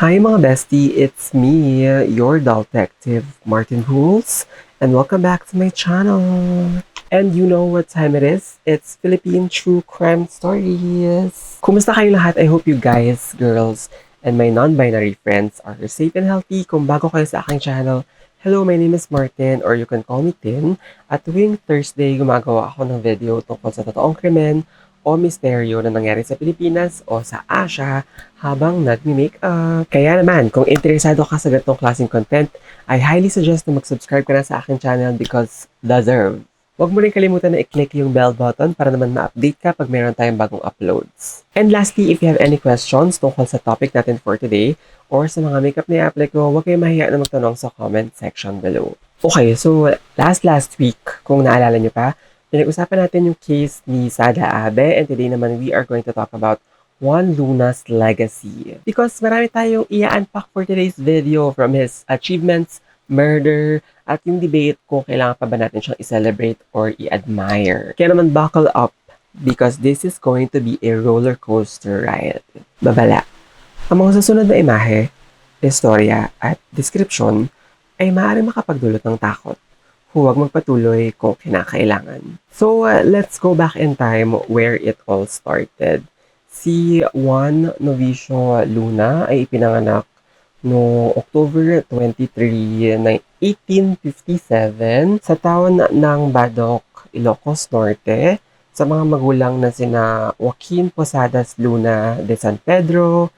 Hi mga bestie, it's me, your detective Martin Rules, and welcome back to my channel. And you know what time it is? It's Philippine True Crime Stories. Kumusta kayo lahat? I hope you guys, girls, and my non-binary friends are safe and healthy. Kung bago kayo sa aking channel, hello, my name is Martin, or you can call me Tin. At tuwing Thursday, gumagawa ako ng video tungkol sa totoong krimen o misteryo na nangyari sa Pilipinas o sa Asia habang nagmi-makeup. Kaya naman, kung interesado ka sa ganitong klaseng content, I highly suggest na mag-subscribe ka na sa aking channel because deserve. Huwag mo rin kalimutan na i-click yung bell button para naman ma-update ka pag mayroon tayong bagong uploads. And lastly, if you have any questions tungkol sa topic natin for today or sa mga makeup na i-apply ko, huwag kayong mahiya na magtanong sa comment section below. Okay, so last week, kung naalala nyo pa, pinag-usapan natin yung case ni Sada Abe, and today naman we are going to talk about Juan Luna's legacy. Because marami tayong i-unpack for today's video, from his achievements, murder, at yung debate kung kailangan pa ba natin siyang i-celebrate or i-admire. Kaya naman buckle up because this is going to be a roller coaster ride. Babala. Ang mga susunod na imahe, istorya, at description ay maaaring makapagdulot ng takot. Huwag magpatuloy kung kinakailangan. So, let's go back in time where it all started. Si Juan Novicio Luna ay ipinanganak no October 23, 1857 sa town ng Badok, Ilocos Norte sa mga magulang na sina Joaquin Posadas Luna de San Pedro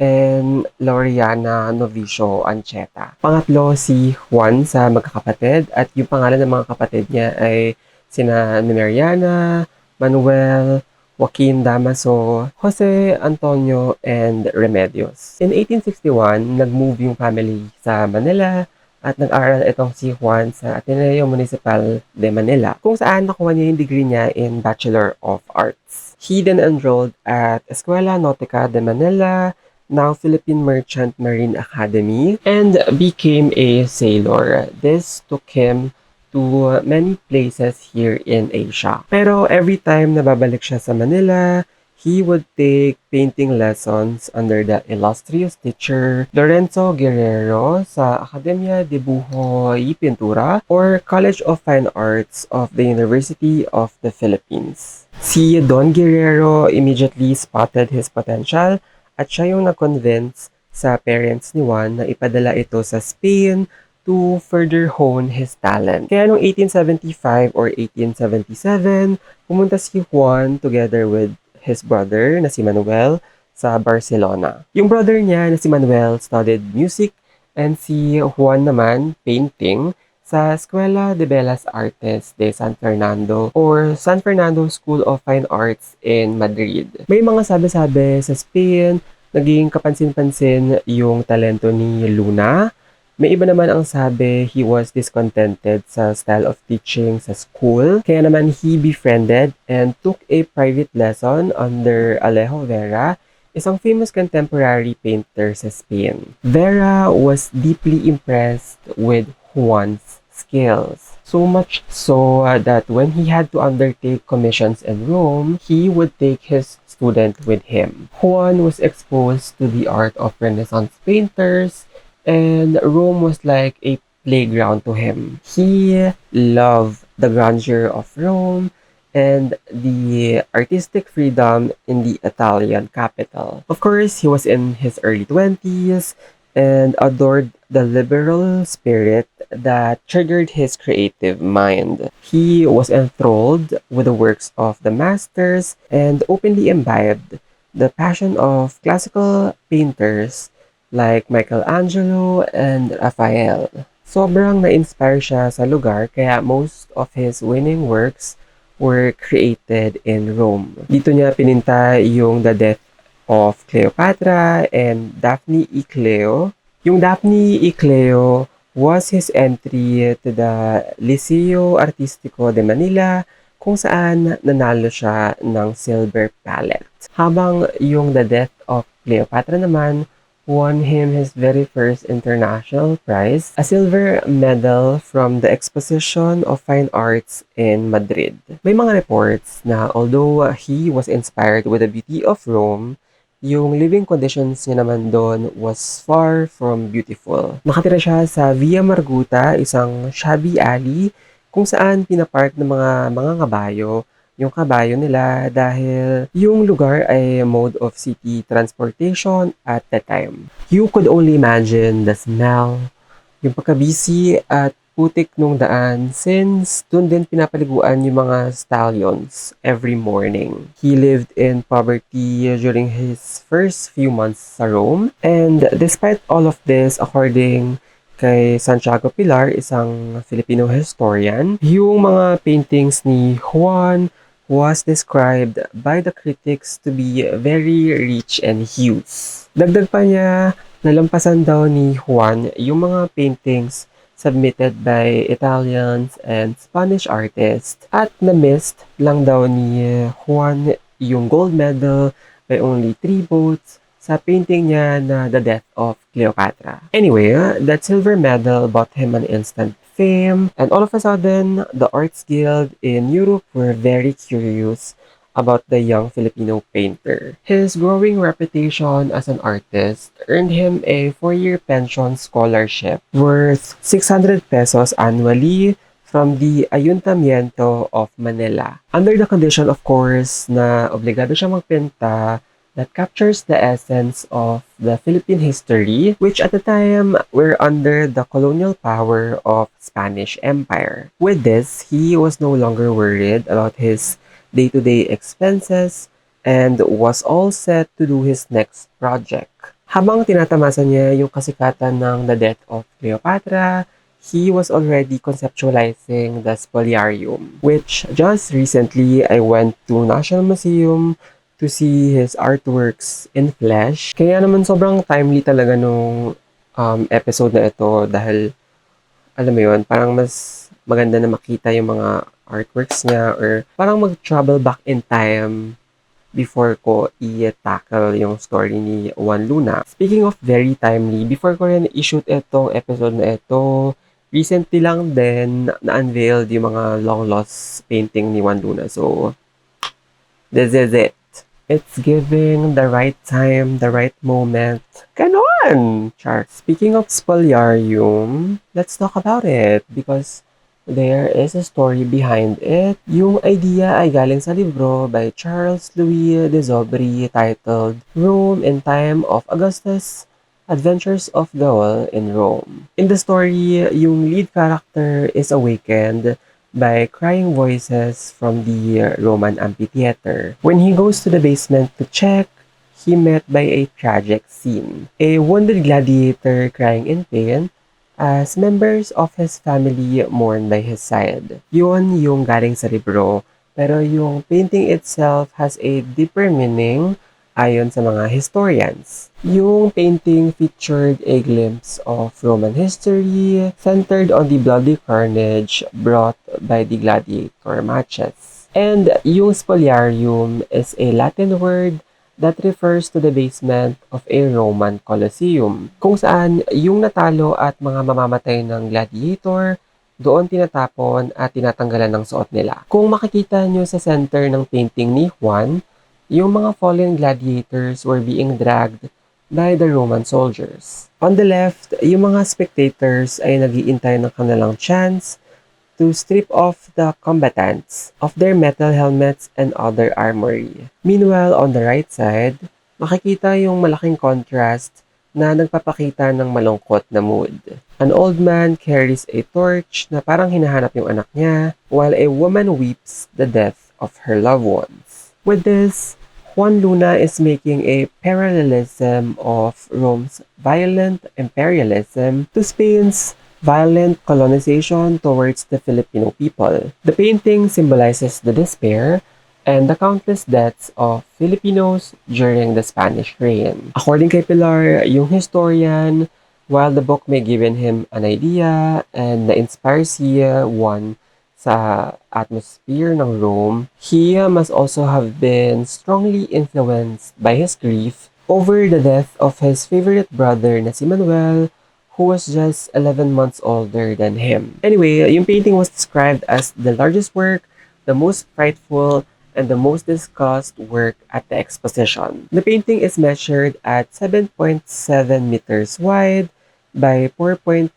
and Loriana Novicio Ancheta. Pangatlo si Juan sa magkakapatid at yung pangalan ng mga kapatid niya ay sina Mariana, Manuel, Joaquin Damaso, Jose Antonio, and Remedios. In 1861, nag-move yung family sa Manila at nag-aral itong si Juan sa Ateneo Municipal de Manila, kung saan nakuha niya yung degree niya in Bachelor of Arts. He then enrolled at Escuela Nautica de Manila, now Philippine Merchant Marine Academy, and became a sailor. This took him to many places here in Asia. Pero every time na babalik siya sa Manila, he would take painting lessons under the illustrious teacher Lorenzo Guerrero sa Academia de Buho y Pintura or College of Fine Arts of the University of the Philippines. Si Don Guerrero immediately spotted his potential at siya yung nag-convince sa parents ni Juan na ipadala ito sa Spain to further hone his talent. Kaya noong 1875 or 1877, pumunta si Juan together with his brother na si Manuel sa Barcelona. Yung brother niya na si Manuel studied music and si Juan naman painting sa Escuela de Bellas Artes de San Fernando or San Fernando School of Fine Arts in Madrid. May mga sabi-sabi sa Spain, naging kapansin-pansin yung talento ni Luna. May iba naman ang sabi he was discontented sa style of teaching sa school. Kaya naman he befriended and took a private lesson under Alejo Vera, isang famous contemporary painter sa Spain. Vera was deeply impressed with Juan's skills. So much so that when he had to undertake commissions in Rome, he would take his student with him. Juan was exposed to the art of Renaissance painters, and Rome was like a playground to him. He loved the grandeur of Rome and the artistic freedom in the Italian capital. Of course, he was in his early 20s and adored the liberal spirit that triggered his creative mind. He was enthralled with the works of the masters and openly imbibed the passion of classical painters like Michelangelo and Raphael. Sobrang na-inspire siya sa lugar kaya most of his winning works were created in Rome. Dito niya pininta yung The Death of Cleopatra and Daphne y Cleo. Yung Daphne y Cleo was his entry to the Liceo Artistico de Manila kung saan nanalo siya ng silver palette. Habang yung The Death of Cleopatra naman won him his very first international prize, a silver medal from the Exposition of Fine Arts in Madrid. May mga reports na although he was inspired with the beauty of Rome, yung living conditions niya naman doon was far from beautiful. Nakatira siya sa Via Marguta, isang shabby alley kung saan pinapark ng mga kabayo yung kabayo nila dahil yung lugar ay mode of city transportation at that time. You could only imagine the smell, yung pagka-busy at putik nung daan since dun din pinapaliguan yung mga stallions every morning. He lived in poverty during his first few months sa Rome, and despite all of this, according kay Santiago Pilar, isang Filipino historian, yung mga paintings ni Juan was described by the critics to be very rich and huge. Dagdag pa niya, nalampasan daw ni Juan yung mga paintings submitted by Italians and Spanish artists at na-missed lang daw ni Juan yung gold medal by only 3 votes sa painting niya na The Death of Cleopatra. Anyway, that silver medal bought him an instant fame, and all of a sudden, the Arts Guild in Europe were very curious about the young Filipino painter. His growing reputation as an artist earned him a 4-year pension scholarship worth 600 pesos annually from the Ayuntamiento of Manila. Under the condition, of course, na obligado siya magpinta that captures the essence of the Philippine history, which at the time were under the colonial power of Spanish Empire. With this, he was no longer worried about his day-to-day expenses and was all set to do his next project. Habang tinatamasa niya yung kasikatan ng The Death of Cleopatra, he was already conceptualizing the spoliarium, which just recently I went to National Museum to see his artworks in flesh. Kaya naman sobrang timely talaga nung episode na ito dahil alam mo yun, parang mas maganda na makita yung mga artworks niya or parang mag-travel back in time before ko i-tackle yung story ni Juan Luna. Speaking of very timely, before ko rin i-shoot itong episode na ito, recently lang din na-unveiled yung mga long-lost painting ni Juan Luna. So, this is it. It's giving the right time, the right moment. Ganon! Char. Speaking of spoliarium, let's talk about it because there is a story behind it. Yung idea ay galing sa libro by Charles Louis de Zobri titled Rome in Time of Augustus, Adventures of Gaul in Rome. In the story, yung lead character is awakened by crying voices from the Roman amphitheater. When he goes to the basement to check, he met by a tragic scene. A wounded gladiator crying in pain as members of his family mourn by his side. Yun yung galing sa libro, pero yung painting itself has a deeper meaning ayon sa mga historians. Yung painting featured a glimpse of Roman history centered on the bloody carnage brought by the gladiator matches. And yung spoliarium is a Latin word that refers to the basement of a Roman Colosseum, kung saan yung natalo at mga mamamatay ng gladiator doon tinatapon at tinatanggalan ng suot nila. Kung makikita nyo sa center ng painting ni Juan, yung mga fallen gladiators were being dragged by the Roman soldiers. On the left, yung mga spectators ay nag-iintay ng kanilang chance to strip off the combatants of their metal helmets and other armory. Meanwhile, on the right side, makikita yung malaking contrast na nagpapakita ng malungkot na mood. An old man carries a torch na parang hinahanap yung anak niya, while a woman weeps the death of her loved ones. With this, Juan Luna is making a parallelism of Rome's violent imperialism to Spain's violent colonization towards the Filipino people. The painting symbolizes the despair and the countless deaths of Filipinos during the Spanish reign. According kay Pilar, yung historian, while the book may given him an idea and na-inspire si Juan sa atmosphere ng Rome, he must also have been strongly influenced by his grief over the death of his favorite brother na si Manuel, who was just 11 months older than him. Anyway, yung painting was described as the largest work, the most frightful, and the most discussed work at the exposition. The painting is measured at 7.7 meters wide by 4.2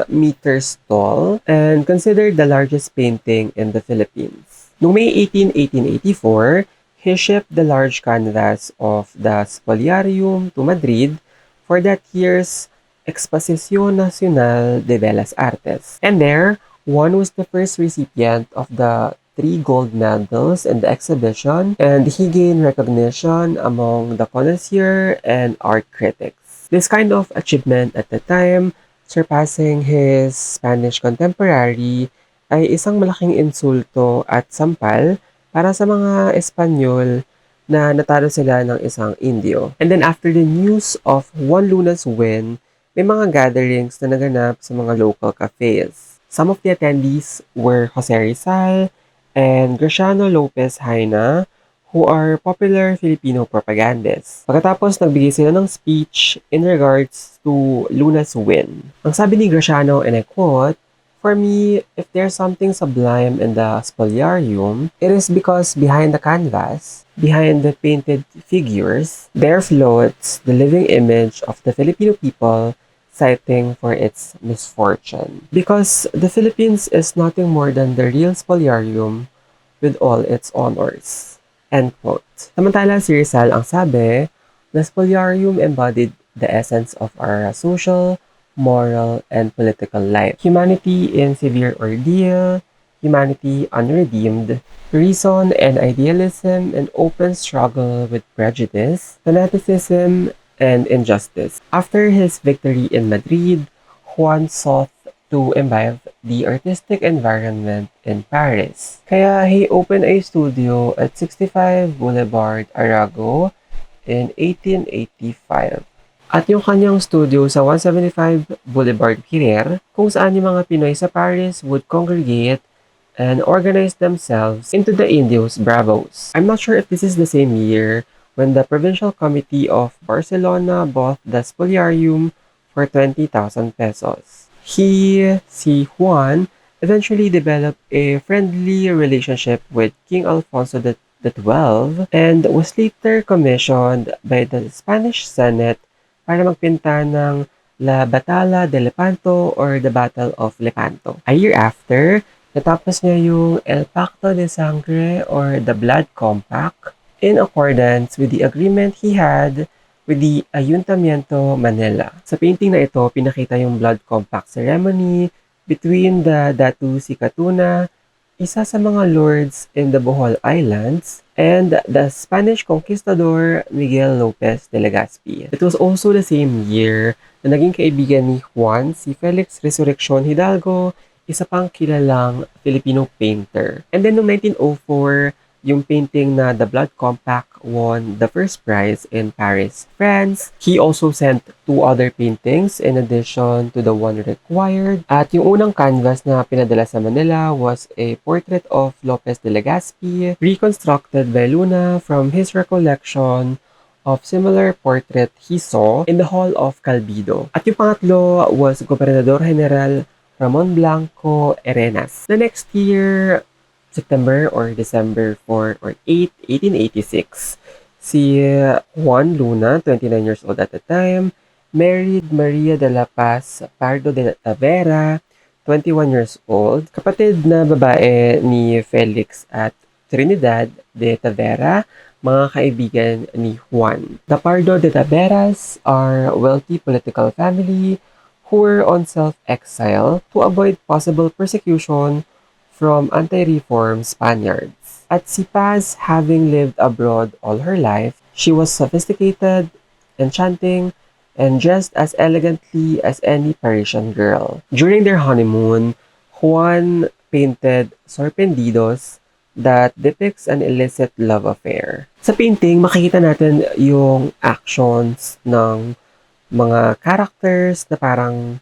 meters tall and considered the largest painting in the Philippines. Noong May 18, 1884, he shipped the large canvas of the Spoliarium to Madrid for that year's Exposición Nacional de Bellas Artes. And there, Juan was the first recipient of the 3 gold medals in the exhibition, and he gained recognition among the connoisseur and art critics. This kind of achievement at the time, surpassing his Spanish contemporary, ay isang malaking insulto at sampal para sa mga Espanyol na natalo sila ng isang Indio. And then after the news of Juan Luna's win, may mga gatherings na naganap sa mga local cafes. Some of the attendees were Jose Rizal and Graciano Lopez Haina, who are popular Filipino propagandists. Pagkatapos, nagbigay sila ng speech in regards to Luna's win. Ang sabi ni Graciano, and I quote, "For me, if there's something sublime in the spoliarium, it is because behind the canvas, behind the painted figures, there floats the living image of the Filipino people citing for its misfortune. Because the Philippines is nothing more than the real spoliarium with all its honors." End quote. Samantala si Rizal ang sabi, "The spoliarium embodied the essence of our social, moral, and political life. Humanity in severe ordeal, humanity unredeemed, reason and idealism in open struggle with prejudice, fanaticism, and injustice." After his victory in Madrid, Juan sought to imbibe the artistic environment in Paris. Kaya he opened a studio at 65 Boulevard Arago in 1885. At yung kanyang studio sa 175 Boulevard Pirer, kung saan yung mga Pinoy sa Paris would congregate and organize themselves into the Indios Bravos. I'm not sure if this is the same year when the Provincial Committee of Barcelona bought the spoliarium for 20,000 pesos. Si Juan, eventually developed a friendly relationship with King Alfonso XII and was later commissioned by the Spanish Senate para magpinta ng La Batalla de Lepanto or the Battle of Lepanto. A year after, natapos niya yung El Pacto de Sangre or the Blood Compact in accordance with the agreement he had with the Ayuntamiento Manila. Sa painting na ito, pinakita yung Blood Compact ceremony between the Datu Si Catuna, isa sa mga lords in the Bohol Islands, and the Spanish conquistador Miguel Lopez de Legazpi. It was also the same year na naging kaibigan ni Juan si Felix Resurrección Hidalgo, isa pang kilalang Filipino painter. And then noong 1904, yung painting na The Blood Compact won the first prize in Paris, France. He also sent 2 other paintings in addition to the one required. At yung unang canvas na pinadala sa Manila was a portrait of Lopez de Legazpi, reconstructed by Luna from his recollection of similar portrait he saw in the Hall of Calbido. At yung pangatlo was Gobernador General Ramon Blanco Arenas. The next year, September or December 4 or 8, 1886, si Juan Luna, 29 years old at the time, married Maria de la Paz Pardo de Tavera, 21 years old, kapatid na babae ni Felix at Trinidad de Tavera, mga kaibigan ni Juan. The Pardo de Taveras are a wealthy political family who were on self-exile to avoid possible persecution from anti-reform Spaniards. At si Paz, having lived abroad all her life, she was sophisticated, enchanting, and dressed as elegantly as any Parisian girl. During their honeymoon, Juan painted Sorprendidos that depicts an illicit love affair. Sa painting, makikita natin yung actions ng mga characters na parang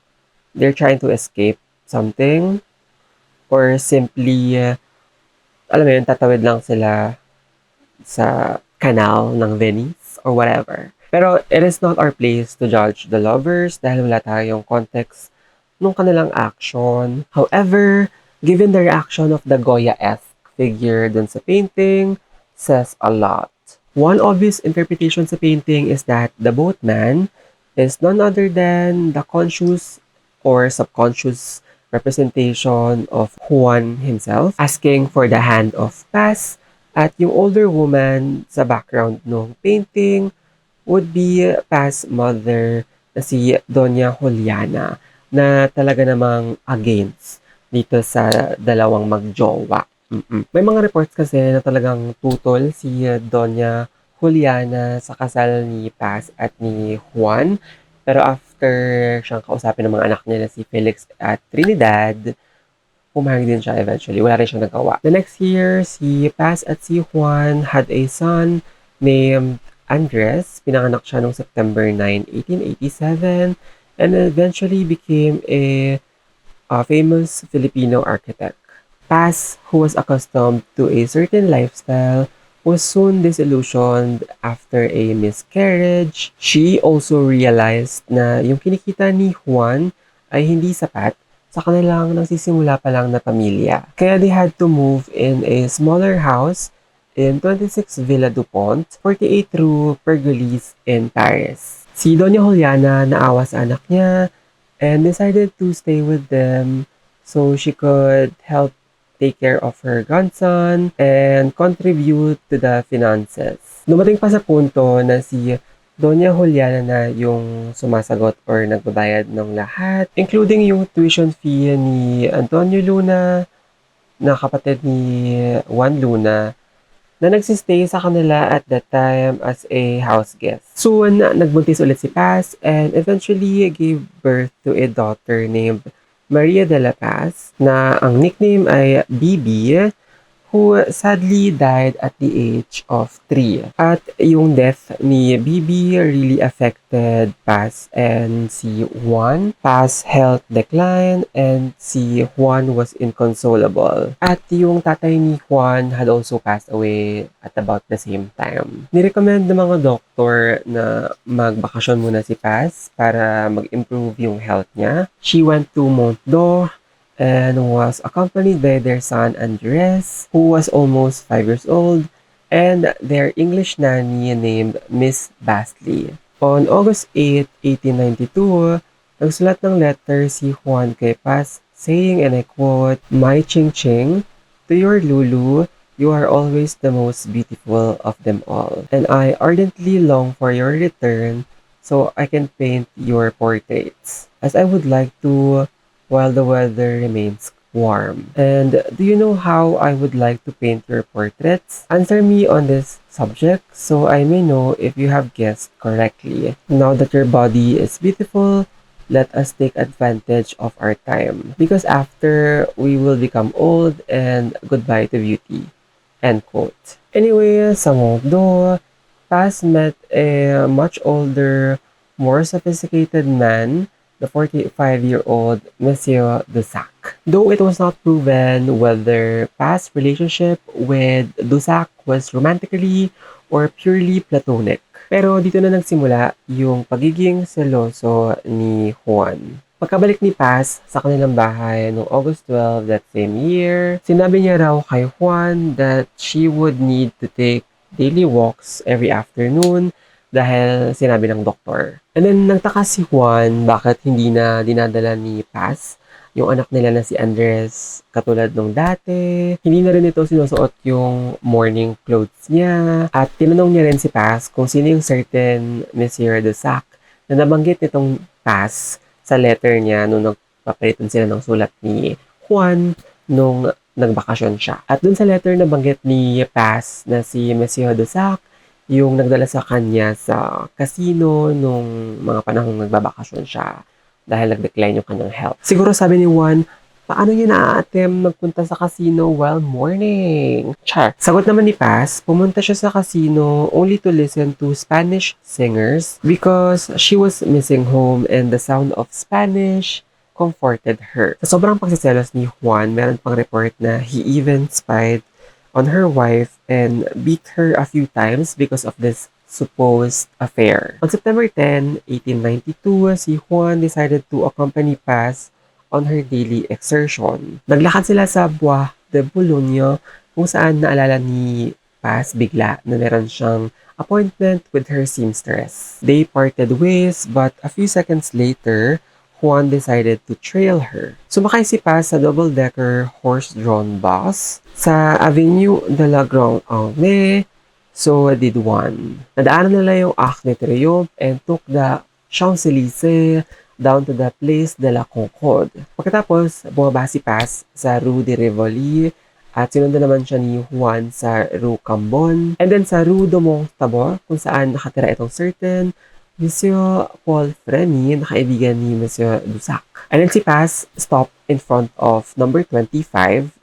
they're trying to escape something, or simply, alam mo yun, tatawid lang sila sa canal ng Venice or whatever. Pero it is not our place to judge the lovers dahil wala tayong context nung kanilang action. However, given the reaction of the Goya-esque figure dun sa painting, says a lot. One obvious interpretation sa painting is that the boatman is none other than the conscious or subconscious representation of Juan himself, asking for the hand of Paz, at yung older woman sa background ng painting would be Paz's mother na si Doña Juliana na talaga namang against dito sa dalawang magjowa. May mga reports kasi na talagang tutol si Doña Juliana sa kasal ni Paz at ni Juan. Pero after siyang kausapin ng mga anak niya na si Felix at Trinidad, pumayag din siya eventually. Wala rin siyang nagawa. The next year, si Paz at si Juan had a son named Andres. Pinanganak siya noong September 9, 1887 and eventually became a famous Filipino architect. Paz, who was accustomed to a certain lifestyle, was soon disillusioned after a miscarriage. She also realized na yung kinikita ni Juan ay hindi sapat sa kanilang nagsisimula pa lang na pamilya. Kaya they had to move in a smaller house in 26 Villa Dupont, 48 Rue Pergolese in Paris. Si Doña Juliana naawa sa anak niya and decided to stay with them so she could help take care of her grandson and contribute to the finances. Dumating pa sa punto na si Doña Juliana na yung sumasagot or nagbabayad ng lahat, including yung tuition fee ni Antonio Luna, na kapatid ni Juan Luna, na nagsistay sa kanila at that time as a house guest. Soon, nagbuntis ulit si Paz and eventually gave birth to a daughter named Maria de la Paz, na ang nickname ay Bibi, who sadly died at the age of 3. At yung death ni Bibi really affected Paz and si Juan. Paz's health declined and si Juan was inconsolable. At yung tatay ni Juan had also passed away at about the same time. Nirecommend ng mga doktor na magbakasyon muna si Paz para mag-improve yung health niya. She went to Mont d'Or and was accompanied by their son Andres, who was almost 5 years old, and their English nanny named Miss Bastley. On August 8, 1892, nagsulat ng letter si Juan kay Paz saying, and I quote, "My Ching Ching, to your Lulu, you are always the most beautiful of them all, and I ardently long for your return so I can paint your portraits, as I would like to while the weather remains warm. And do you know how I would like to paint your portraits? Answer me on this subject so I may know if you have guessed correctly. Now that your body is beautiful, let us take advantage of our time, because after we will become old and goodbye to beauty." End quote. Anyway, sa Mondo, Paz met a much older, more sophisticated man, the 45-year-old Monsieur Dusac. Though it was not proven whether Paz's relationship with Dusac was romantically or purely platonic. Pero dito na nagsimula yung pagiging seloso ni Juan. Pagkabalik ni Paz sa kanilang bahay noong August 12 that same year, sinabi niya raw kay Juan that she would need to take daily walks every afternoon dahil sinabi ng doktor. And then, nagtaka si Juan bakit hindi na dinadala ni Paz yung anak nila na si Andres katulad nung dati. Hindi na rin ito sinusuot yung morning clothes niya. At tinanong niya rin si Paz kung sino yung certain Monsieur Dusac na nabanggit nitong Paz sa letter niya nung nagpapalitan sila ng sulat ni Juan nung nagbakasyon siya. At dun sa letter na banggit ni Paz na si Monsieur Dusac, yung nagdala sa kanya sa casino nung mga panahong nagbabakasyon siya dahil nag-decline yung kanyang health. Siguro sabi ni Juan, paano niya na-attempt magpunta sa casino while mourning? Char. Sagot naman ni Paz, pumunta siya sa casino only to listen to Spanish singers because she was missing home and the sound of Spanish comforted her. Sa sobrang pagsiselos ni Juan, meron pang report na he even spied on her wife and beat her a few times because of this supposed affair. On September 10, 1892, si Juan decided to accompany Paz on her daily exertion. Naglakad sila sa Bois de Boulogne kung saan naalala ni Paz bigla na meron siyang appointment with her seamstress. They parted ways, but a few seconds later, Juan decided to trail her. Sumakay si Paz sa double-decker horse-drawn bus sa Avenue de la Grande Anglais, so did Juan. Nadaanan nila yung Arc de Triomphe and took the Champs-Élysées down to the Place de la Concorde. Pagkatapos, bumaba si Paz sa Rue de Rivoli at sinundan naman siya ni Juan sa Rue Cambon and then sa Rue de Montabor kung saan nakatira itong certain Monsieur Paul Fremy na kaibigan ni Monsieur Dusac. And then si Paz stopped in front of number 25,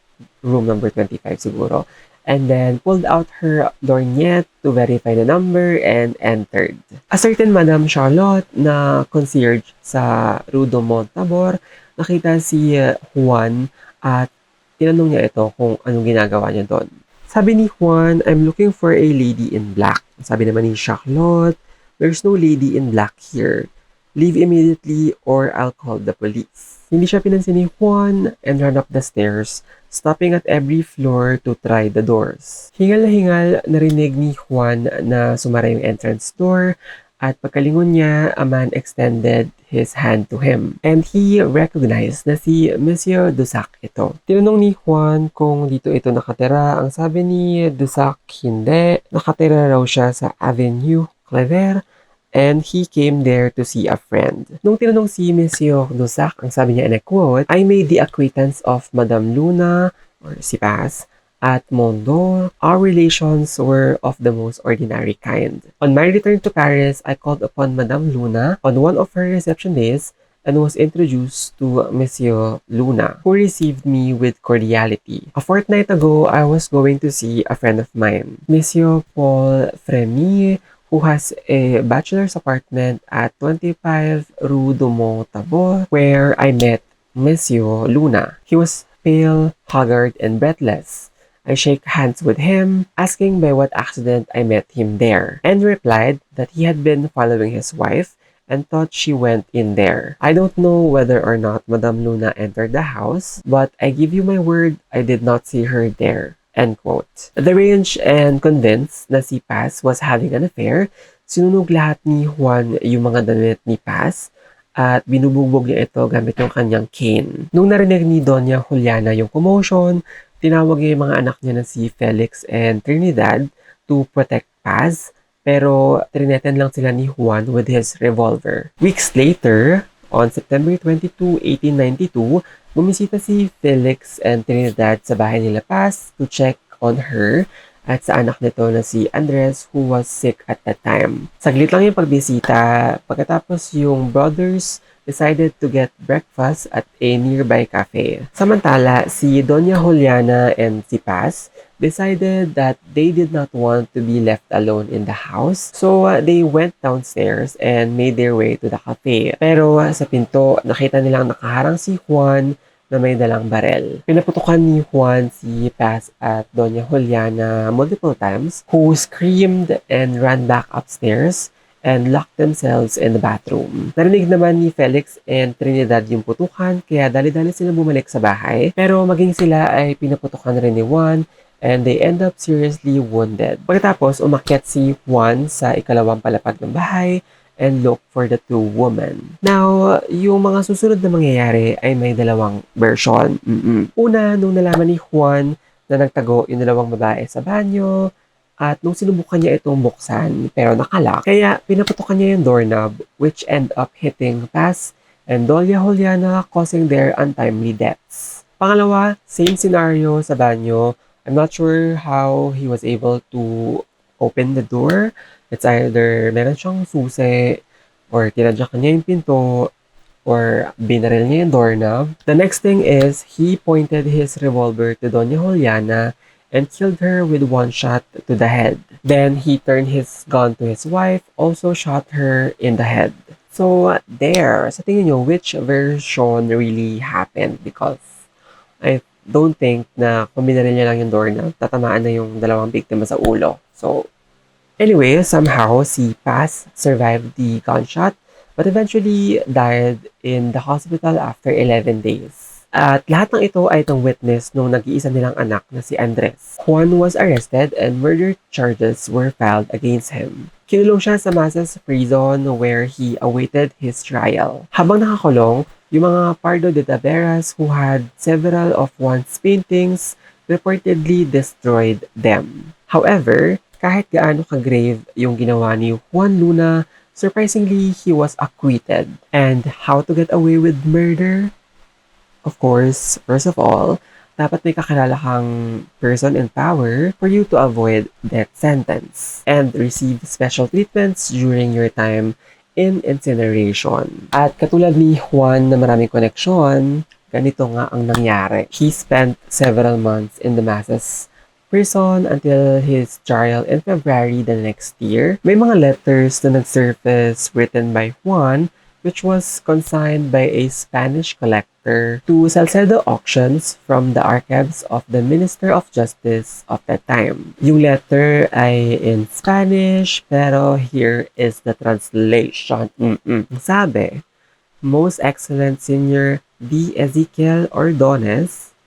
room number 25 siguro, and then pulled out her lorgnette to verify the number and entered. A certain Madame Charlotte na concierge sa Rue de Montabor, nakita si Juan at tinanong niya ito kung anong ginagawa niya doon. Sabi ni Juan, I'm looking for a lady in black. Sabi naman ni Charlotte, there's no lady in black here. Leave immediately or I'll call the police. Hindi siya pinansin ni Juan and ran up the stairs, stopping at every floor to try the doors. Hingal na hingal, narinig ni Juan na sumara yung entrance door at pagkalingon niya, a man extended his hand to him. And he recognized na si Monsieur Dusac ito. Tinanong ni Juan kung dito ito nakatira. Ang sabi ni Dusac, hindi. Nakatira raw siya sa Avenue Clever and he came there to see a friend. Nung tinanong si Monsieur Dusac, ang sabi niya, and I quote, I made the acquaintance of Madame Luna, or si Paz, at Mondor. Our relations were of the most ordinary kind. On my return to Paris, I called upon Madame Luna on one of her reception days and was introduced to Monsieur Luna, who received me with cordiality. A fortnight ago, I was going to see a friend of mine, Monsieur Paul Fremy, who has a bachelor's apartment at 25 Rue de Montabor, where I met Monsieur Luna. He was pale, haggard, and breathless. I shake hands with him, asking by what accident I met him there, and replied that he had been following his wife and thought she went in there. I don't know whether or not Madame Luna entered the house, but I give you my word, I did not see her there. End quote. Deranged and convinced na si Paz was having an affair, sinunog lahat ni Juan yung mga damit ni Paz at binubugbog niya ito gamit yung kanyang cane. Nung narinig ni Doña Juliana yung commotion, tinawag niya yung mga anak niya na si Felix and Trinidad to protect Paz, pero trineten lang sila ni Juan with his revolver. Weeks later, on September 22, 1892, bumisita si Felix and Trinidad sa bahay nila Paz to check on her at sa anak nito na si Andres who was sick at that time. Saglit lang yung pagbisita, pagkatapos yung brothers decided to get breakfast at a nearby cafe. Samantala, si Doña Juliana and si Paz decided that they did not want to be left alone in the house. So, they went downstairs and made their way to the cafe. Pero sa pinto, nakita nilang nakaharang si Juan na may dalang barel. Pinaputukan ni Juan si Paz at Doña Juliana multiple times, who screamed and ran back upstairs and locked themselves in the bathroom. Narinig naman ni Felix and Trinidad yung putukan, kaya dali-dali sila bumalik sa bahay. Pero maging sila ay pinaputukan rin ni Juan and they end up seriously wounded. Pagkatapos, umakyat si Juan sa ikalawang palapag ng bahay and look for the two women. Now, yung mga susunod na mangyayari ay may dalawang version. Una, nung nalaman ni Juan na nagtago yung dalawang babae sa banyo, at nung sinubukan niya itong buksan, pero nakalock, kaya pinaputukan niya yung doorknob, which end up hitting Paz and Doña Juliana, causing their untimely deaths. Pangalawa, same scenario sa banyo. I'm not sure how he was able to open the door. It's either meron siyang susi, or tinadyak niya yung pinto, or binaril niya yung doorknob. The next thing is, he pointed his revolver to Doña Juliana and killed her with one shot to the head. Then, he turned his gun to his wife, also shot her in the head. So, there. Sa tingin nyo, which version really happened? Because I don't think na kung binaril niya lang yung doorknob, tatamaan na yung dalawang biktima sa ulo. So, anyway, somehow, si Paz survived the gunshot, but eventually died in the hospital after 11 days. At lahat ng ito ay itong witness nung nag-iisa nilang anak na si Andres. Juan was arrested and murder charges were filed against him. Kinulong siya sa Masas prison where he awaited his trial. Habang nakakulong, yung mga Pardo de Taveras who had several of Juan's paintings reportedly destroyed them. However, kahit gaano ka-grave yung ginawa ni Juan Luna, surprisingly, he was acquitted. And how to get away with murder? Of course, first of all, dapat may kakilala kang person in power for you to avoid death sentence and receive special treatments during your time in incineration. At katulad ni Juan na maraming koneksyon, ganito nga ang nangyari. He spent several months in the Masas prison until his trial in February the next year. May mga letters na nag-surface written by Juan which was consigned by a Spanish collector to Salcedo auctions from the archives of the Minister of Justice of that time. Yung letter ay in Spanish, pero here is the translation. Sabi, Most Excellent Senior D. Ezequiel Ordonez,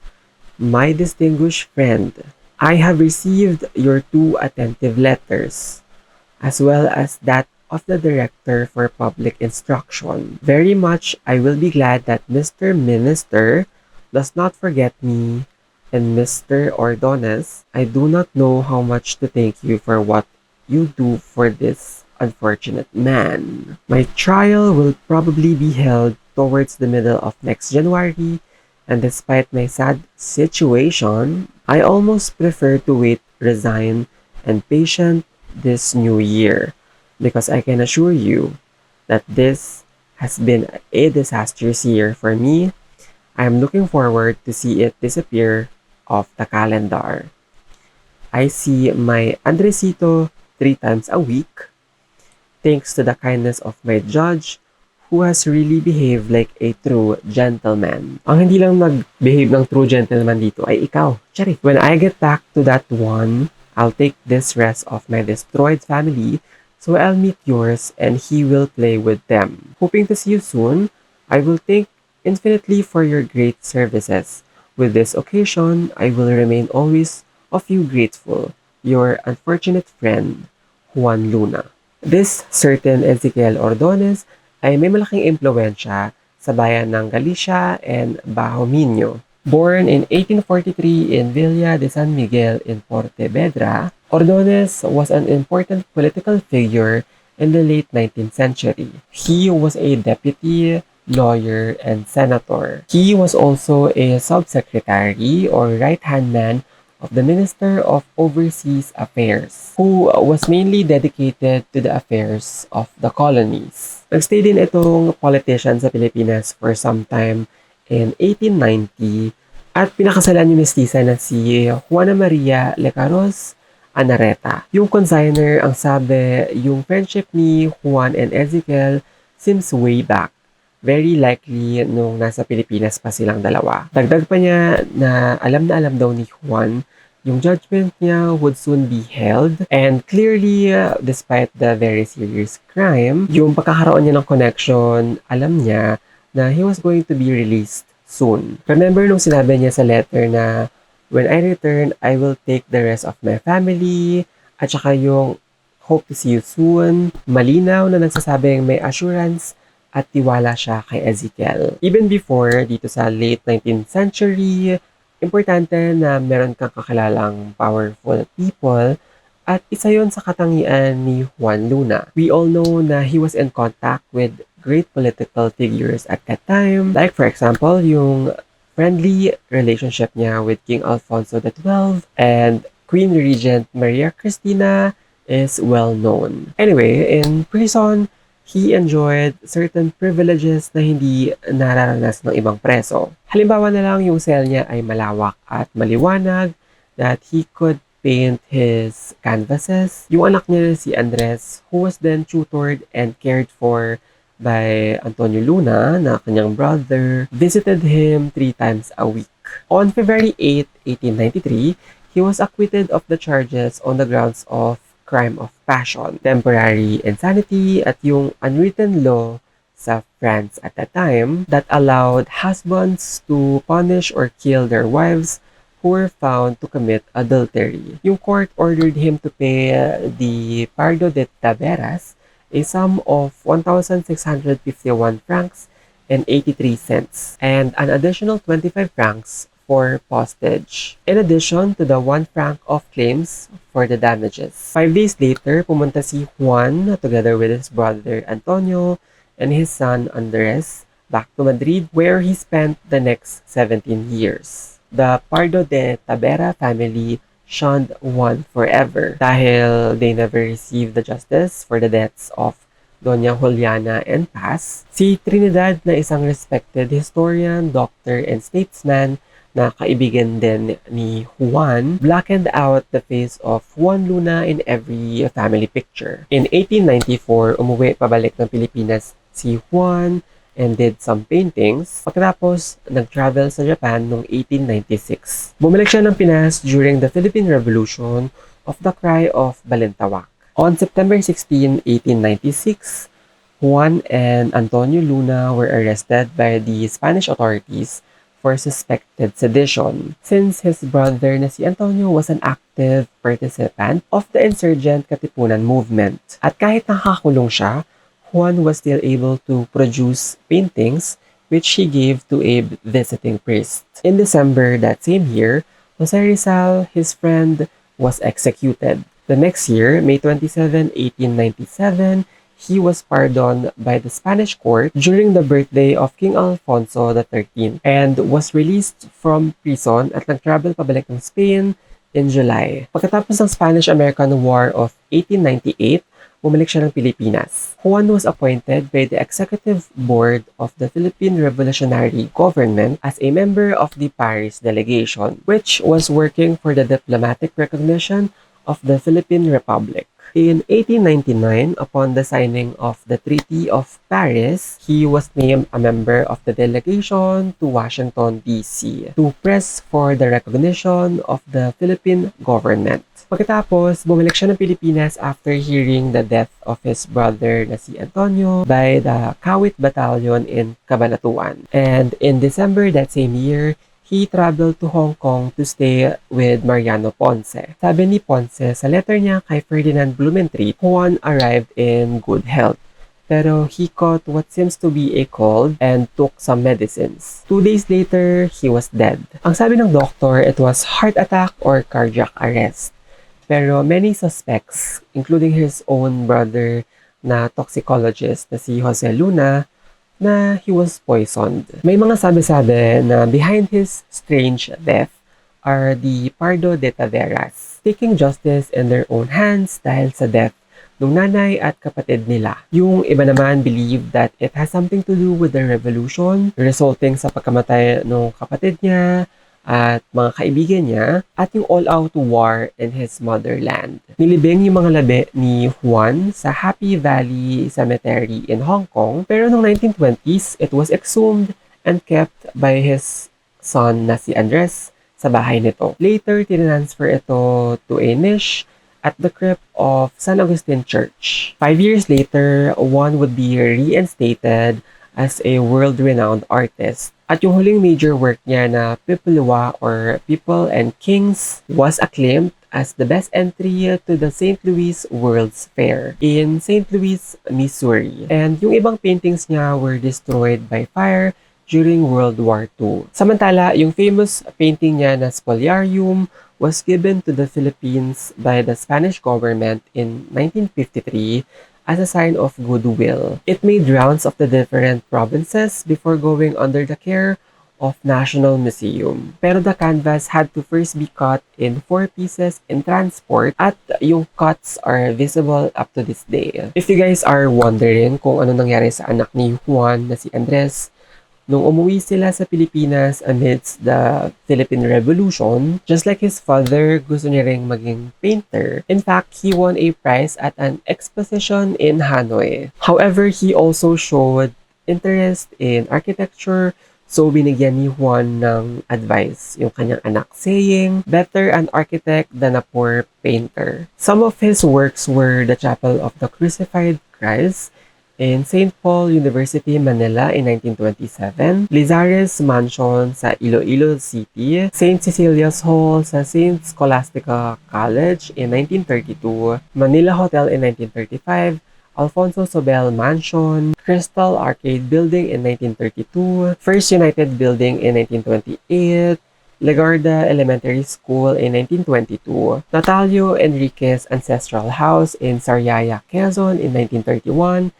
my distinguished friend, I have received your 2 attentive letters, as well as that of the Director for Public Instruction. Very much I will be glad that Mr. Minister does not forget me, and Mr. Ordonez, I do not know how much to thank you for what you do for this unfortunate man. My trial will probably be held towards the middle of next January, and despite my sad situation, I almost prefer to wait, resign, and patient this new year. Because I can assure you that this has been a disastrous year for me. I am looking forward to see it disappear off the calendar. I see my Andresito 3 times a week, thanks to the kindness of my judge, who has really behaved like a true gentleman. Ang hindi lang nag-behave ng true gentleman dito ay ikaw. Charit. When I get back to that one, I'll take this rest of my destroyed family, so I'll meet yours and he will play with them. Hoping to see you soon, I will thank infinitely for your great services. With this occasion, I will remain always of you grateful. Your unfortunate friend, Juan Luna. This certain Ezequiel Ordonez ay may malaking impluensya sa bayan ng Galicia and Bajo Minho. Born in 1843 in Villa de San Miguel in Pontevedra, Ordonez was an important political figure in the late 19th century. He was a deputy, lawyer, and senator. He was also a subsecretary or right-hand man of the Minister of Overseas Affairs, who was mainly dedicated to the affairs of the colonies. Nagstay din itong politician sa Pilipinas for some time in 1890 at pinakasalan yung mestiza na si Juana Maria Lecaros Anareta. Yung consigner ang sabi, yung friendship ni Juan and Ezequiel seems way back. Very likely nung nasa Pilipinas pa silang dalawa. Dagdag pa niya na alam daw ni Juan yung judgment niya would soon be held, and clearly, despite the very serious crime, yung pagkakaroon niya ng connection, alam niya na he was going to be released soon. Remember nung sinabi niya sa letter na, when I return, I will take the rest of my family, at saka yung hope to see you soon, malinaw na nagsasabing may assurance at tiwala siya kay Ezequiel. Even before, dito sa late 19th century, importante na meron kang kakilalang powerful people at isa yon sa katangian ni Juan Luna. We all know na he was in contact with great political figures at that time. Like for example, yung friendly relationship niya with King Alfonso XII and Queen Regent Maria Cristina is well known. Anyway, in prison, he enjoyed certain privileges na hindi nararanas ng ibang preso. Halimbawa na lang yung cell niya ay malawak at maliwanag, that he could paint his canvases. Yung anak niya si Andres, who was then tutored and cared for by Antonio Luna, na kanyang brother, visited him 3 times a week. On February 8, 1893, he was acquitted of the charges on the grounds of crime of passion, temporary insanity, at yung unwritten law sa France at the time that allowed husbands to punish or kill their wives who were found to commit adultery. Yung court ordered him to pay the Pardo de Taveras a sum of 1,651 francs and 83 cents and an additional 25 francs for postage, in addition to the 1 franc of claims for the damages. 5 days later, pumunta si Juan together with his brother Antonio and his son Andres back to Madrid, where he spent the next 17 years. The Pardo de Tabera family shunned Juan forever dahil they never received the justice for the deaths of Doña Juliana and Paz. Si Trinidad na isang respected historian, doctor, and statesman na kaibigan din ni Juan, blackened out the face of Juan Luna in every family picture. In 1894, umuwi pabalik ng Pilipinas si Juan and did some paintings. Pagkatapos, nag-travel sa Japan noong 1896. Bumalik siya ng Pinas during the Philippine Revolution of the Cry of Balintawak. On September 16, 1896, Juan and Antonio Luna were arrested by the Spanish authorities for suspected sedition, since his brother na si Antonio was an active participant of the insurgent Katipunan movement. At kahit nakakulong siya, Juan was still able to produce paintings which he gave to a visiting priest. In December that same year, Jose Rizal, his friend, was executed. The next year, May 27, 1897, he was pardoned by the Spanish court during the birthday of King Alfonso XIII and was released from prison at nag-travel pabalik ng Spain in July. Pagkatapos ng Spanish-American War of 1898, bumalik siya ng Pilipinas. Juan was appointed by the Executive Board of the Philippine Revolutionary Government as a member of the Paris delegation, which was working for the diplomatic recognition of the Philippine Republic. In 1899, upon the signing of the Treaty of Paris, he was named a member of the delegation to Washington, D.C. to press for the recognition of the Philippine government. Pagkatapos, bumalik siya ng Pilipinas after hearing the death of his brother na si Antonio by the Kawit Battalion in Cabanatuan. And in December that same year, he traveled to Hong Kong to stay with Mariano Ponce. Sabi ni Ponce sa letter niya kay Ferdinand Blumentritt, Juan arrived in good health, pero he caught what seems to be a cold and took some medicines. 2 days later, he was dead. Ang sabi ng doktor, it was heart attack or cardiac arrest. Pero many suspects, including his own brother na toxicologist na si Jose Luna, na he was poisoned. May mga sabi-sabi na behind his strange death are the Pardo de Taveras, taking justice in their own hands dahil sa death ng nanay at kapatid nila. Yung iba naman believe that it has something to do with the revolution resulting sa pagkamatay ng kapatid niya at mga kaibigan niya at yung all-out war in his motherland. Nilibing yung mga labi ni Juan sa Happy Valley Cemetery in Hong Kong, pero noong 1920s, it was exhumed and kept by his son na si Andres sa bahay nito. Later, tinransfer ito to a niche at the crypt of San Agustin Church. 5 years later, Juan would be reinstated as a world-renowned artist. At yung huling major work niya na Pipilwa or People and Kings was acclaimed as the best entry to the St. Louis World's Fair in St. Louis, Missouri. And yung ibang paintings niya were destroyed by fire during World War II. Samantala, yung famous painting niya na Spoliarium was given to the Philippines by the Spanish government in 1953 as a sign of goodwill. It made rounds of the different provinces before going under the care of National Museum. Pero the canvas had to first be cut in 4 pieces in transport at yung cuts are visible up to this day. If you guys are wondering kung ano nangyari sa anak ni Juan na si Andres, nung umuwi sila sa Pilipinas amidst the Philippine Revolution, just like his father, gusto niya ring maging painter. In fact, he won a prize at an exposition in Hanoi. However, he also showed interest in architecture, so binigyan ni Juan ng advice yung kanyang anak, saying, better an architect than a poor painter. Some of his works were the Chapel of the Crucified Christ in St. Paul University, Manila in 1927, Lizares Mansion sa Iloilo City, St. Cecilia's Hall sa St. Scholastica College in 1932, Manila Hotel in 1935, Alfonso Sobel Mansion, Crystal Arcade Building in 1932, First United Building in 1928, Legarda Elementary School in 1922, Natalio Enriquez Ancestral House in Sariaya, Quezon in 1931,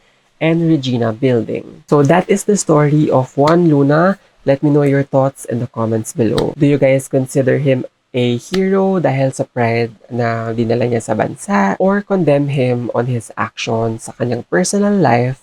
and Regina Building. So that is the story of Juan Luna. Let me know your thoughts in the comments below. Do you guys consider him a hero dahil sa pride na dinala niya sa bansa, or condemn him on his actions sa kanyang personal life,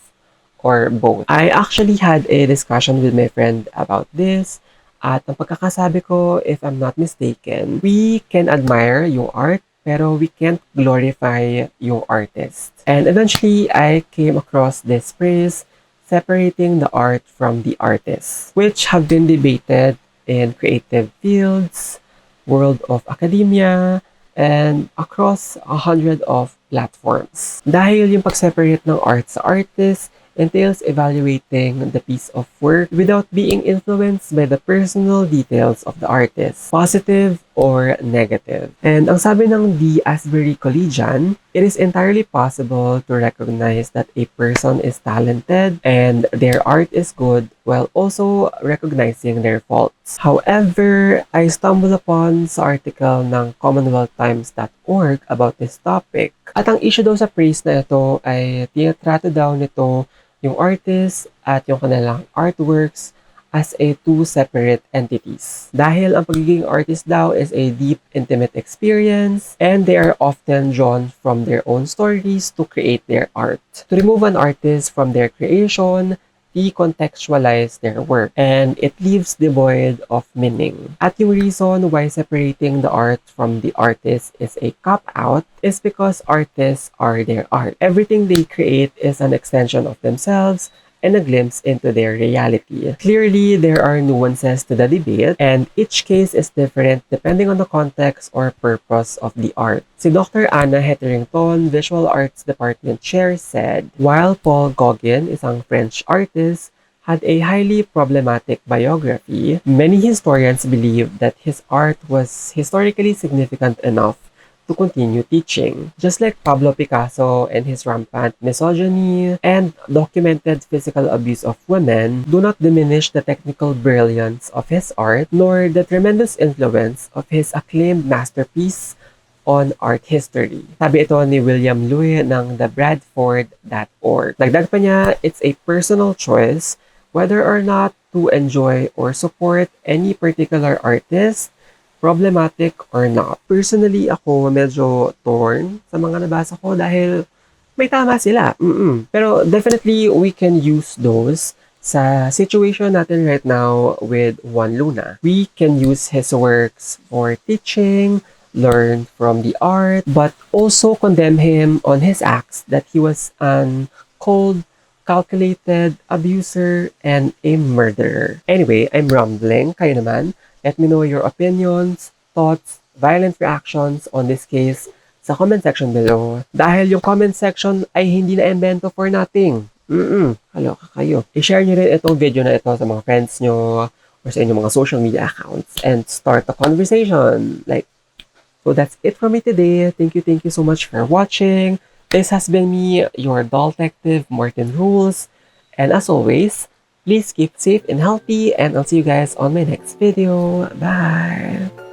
or both? I actually had a discussion with my friend about this. At ang pagkakasabi ko, if I'm not mistaken, we can admire yung art, pero we can't glorify yung artist. And eventually, I came across this phrase, separating the art from the artist, which have been debated in creative fields, world of academia, and across 100 of platforms. Dahil yung pag-separate ng art sa artist entails evaluating the piece of work without being influenced by the personal details of the artist, positive or negative. And ang sabi ng D. Asbury Collegian, it is entirely possible to recognize that a person is talented and their art is good while also recognizing their faults. However, I stumbled upon sa article ng commonwealthtimes.org about this topic. At ang issue daw sa praise na ito ay tinatrato daw nito yung artist at yung kanilang artworks as a two separate entities. Dahil ang pagiging artist daw is a deep, intimate experience, and they are often drawn from their own stories to create their art. To remove an artist from their creation, decontextualize their work, and it leaves devoid of meaning. At yung reason why separating the art from the artist is a cop-out is because artists are their art. Everything they create is an extension of themselves and a glimpse into their reality. Clearly, there are nuances to the debate, and each case is different depending on the context or purpose of the art. Si Dr. Anna Hetherington, Visual Arts Department Chair, said, while Paul Gauguin, isang French artist, had a highly problematic biography, many historians believe that his art was historically significant enough to continue teaching. Just like Pablo Picasso and his rampant misogyny and documented physical abuse of women do not diminish the technical brilliance of his art, nor the tremendous influence of his acclaimed masterpiece on art history. Sabi ito ni William Louis ng thebradford.org. Dagdag pa niya, it's a personal choice whether or not to enjoy or support any particular artist, problematic or not. Personally, ako medyo torn sa mga nabasa ko dahil may tama sila. Pero definitely, we can use those sa situation natin right now with Juan Luna. We can use his works for teaching, learn from the art, but also condemn him on his acts that he was an cold, calculated abuser and a murderer. Anyway, I'm rambling. Kayo naman. Let me know your opinions, thoughts, violent reactions on this case sa comment section below. Dahil yung comment section ay hindi na invento for nothing. Kaloka kayo. I-share nyo rin itong video na ito sa mga friends nyo or sa inyong mga social media accounts and start a conversation. So that's it for me today. Thank you so much for watching. This has been me, your doll detective, Martin Rules. And as always, please keep safe and healthy, and I'll see you guys on my next video. Bye!